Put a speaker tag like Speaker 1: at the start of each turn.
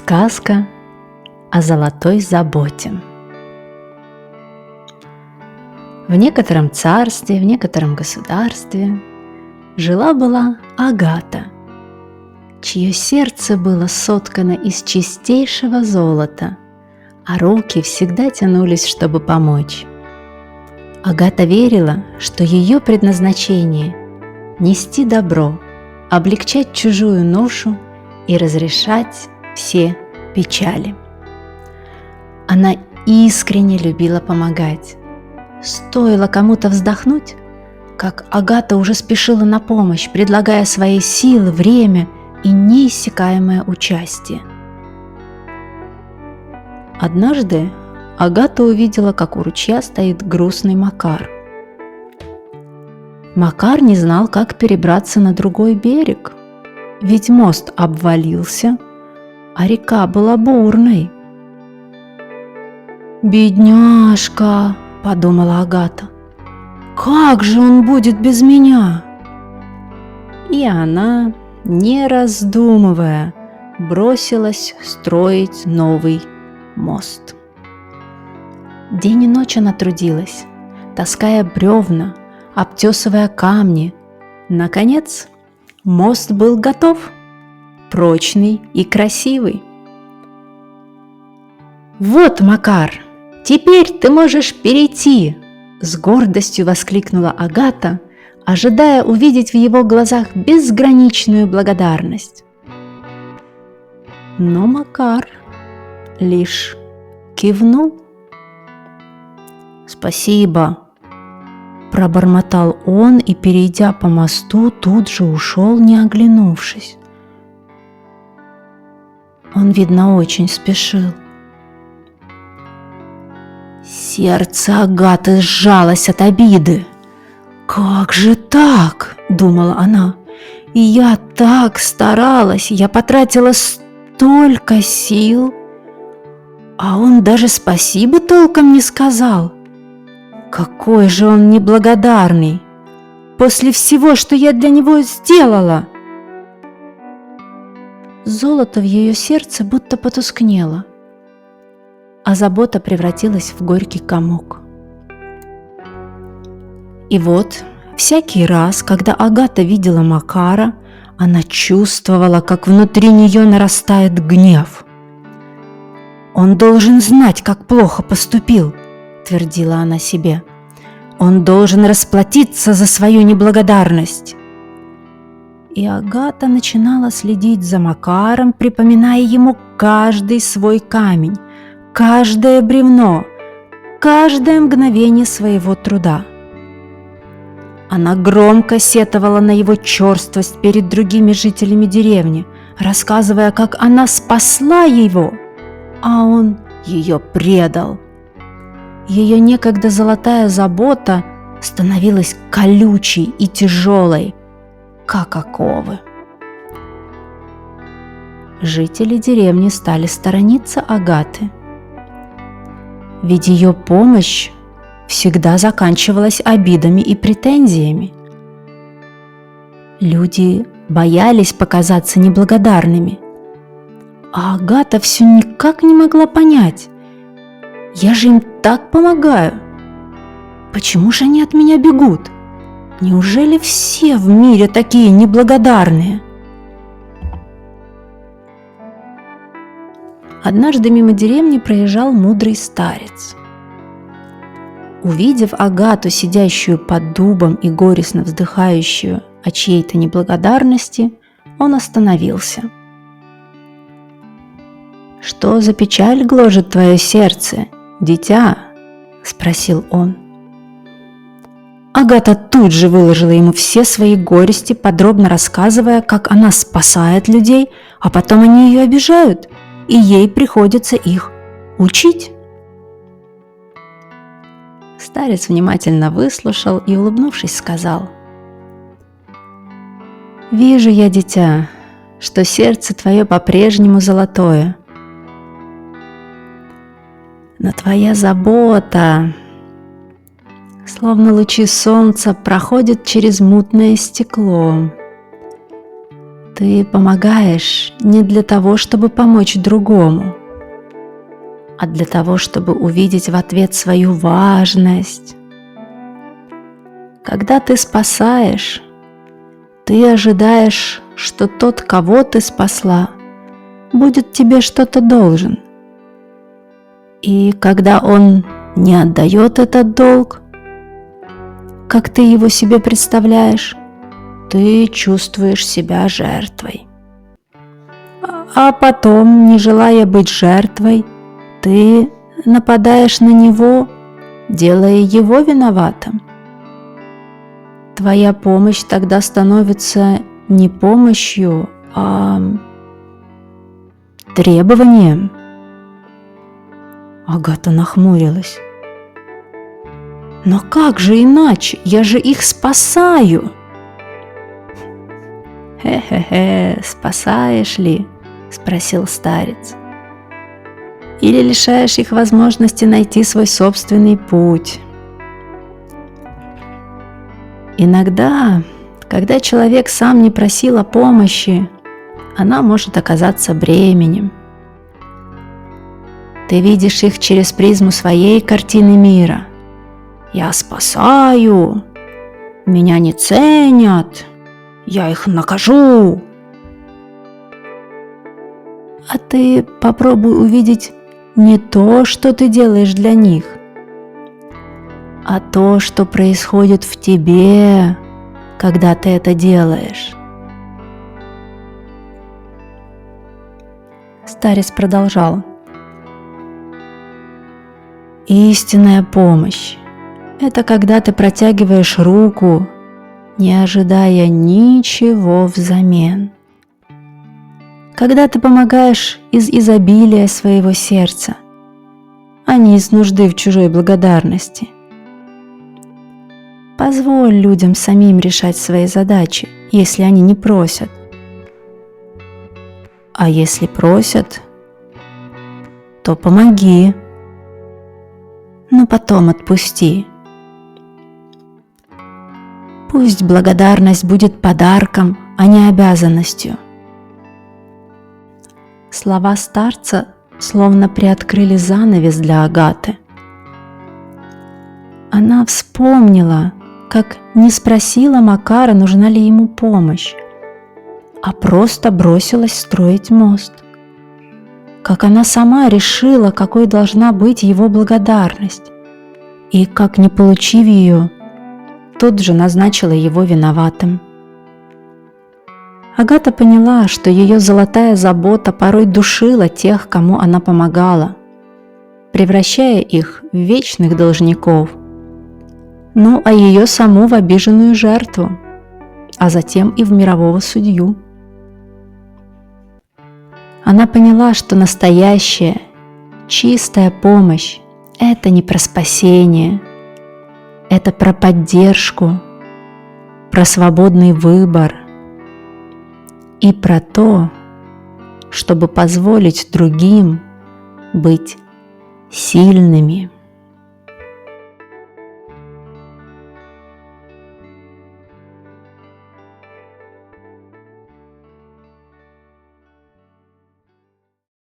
Speaker 1: Сказка о золотой заботе. В некотором царстве, в некотором государстве жила-была Агата, чье сердце было соткано из чистейшего золота, а руки всегда тянулись, чтобы помочь. Агата верила, что ее предназначение – нести добро, облегчать чужую ношу и разрешать все печали. Она искренне любила помогать. Стоило кому-то вздохнуть, как Агата уже спешила на помощь, предлагая свои силы, время и неиссякаемое участие. Однажды Агата увидела, как у ручья стоит грустный Макар. Макар не знал, как перебраться на другой берег, ведь мост обвалился, а река была бурной. «Бедняжка!» – подумала Агата. «Как же он будет без меня?» И она, не раздумывая, бросилась строить новый мост. День и ночь она трудилась, таская бревна, обтесывая камни. Наконец, мост был готов, прочный и красивый. «Вот, Макар, теперь ты можешь перейти!» – с гордостью воскликнула Агата, ожидая увидеть в его глазах безграничную благодарность. Но Макар лишь кивнул. «Спасибо!» – пробормотал он и, перейдя по мосту, тут же ушел, не оглянувшись. Он, видно, очень спешил. Сердце Агаты сжалось от обиды. «Как же так?» – думала она. «И я так старалась, я потратила столько сил, а он даже спасибо толком не сказал. Какой же он неблагодарный! После всего, что я для него сделала!» Золото в ее сердце будто потускнело, а забота превратилась в горький комок. И вот, всякий раз, когда Агата видела Макара, она чувствовала, как внутри нее нарастает гнев. «Он должен знать, как плохо поступил», – твердила она себе. «Он должен расплатиться за свою неблагодарность». И Агата начинала следить за Макаром, припоминая ему каждый свой камень, каждое бревно, каждое мгновение своего труда. Она громко сетовала на его черствость перед другими жителями деревни, рассказывая, как она спасла его, а он ее предал. Ее некогда золотая забота становилась колючей и тяжелой, как оковы. Жители деревни стали сторониться Агаты, ведь ее помощь всегда заканчивалась обидами и претензиями. Люди боялись показаться неблагодарными, а Агата все никак не могла понять: «Я же им так помогаю. Почему же они от меня бегут? Неужели все в мире такие неблагодарные?» Однажды мимо деревни проезжал мудрый старец. Увидев Агату, сидящую под дубом и горестно вздыхающую о чьей-то неблагодарности, он остановился. «Что за печаль гложет твое сердце, дитя?» – спросил он. Агата тут же выложила ему все свои горести, подробно рассказывая, как она спасает людей, а потом они ее обижают, и ей приходится их учить. Старец внимательно выслушал и, улыбнувшись, сказал: «Вижу я, дитя, что сердце твое по-прежнему золотое, но твоя забота, словно лучи солнца, проходит через мутное стекло. Ты помогаешь не для того, чтобы помочь другому, а для того, чтобы увидеть в ответ свою важность. Когда ты спасаешь, ты ожидаешь, что тот, кого ты спасла, будет тебе что-то должен. И когда он не отдает этот долг, как ты его себе представляешь, ты чувствуешь себя жертвой. А потом, не желая быть жертвой, ты нападаешь на него, делая его виноватым. Твоя помощь тогда становится не помощью, а требованием. Агата нахмурилась. Но как же иначе? Я же их спасаю. Хе-хе-хе, спасаешь ли? Спросил старец. Или лишаешь их возможности найти свой собственный путь? Иногда, когда человек сам не просил о помощи, она может оказаться бременем. Ты видишь их через призму своей картины мира. Я спасаю, меня не ценят, я их накажу. А ты попробуй увидеть не то, что ты делаешь для них, а то, что происходит в тебе, когда ты это делаешь. Старец продолжал. Истинная помощь – это когда ты протягиваешь руку, не ожидая ничего взамен. Когда ты помогаешь из изобилия своего сердца, а не из нужды в чужой благодарности. Позволь людям самим решать свои задачи, если они не просят. А если просят, то помоги, но потом отпусти. Пусть благодарность будет подарком, а не обязанностью. Слова старца словно приоткрыли занавес для Агаты. Она вспомнила, как не спросила Макара, нужна ли ему помощь, а просто бросилась строить мост. Как она сама решила, какой должна быть его благодарность, и как, не получив ее, тут же назначила его виноватым. Агата поняла, что ее золотая забота порой душила тех, кому она помогала, превращая их в вечных должников, а ее саму в обиженную жертву, а затем и в мирового судью. Она поняла, что настоящая, чистая помощь – это не про спасение, это про поддержку, про свободный выбор и про то, чтобы позволить другим быть сильными.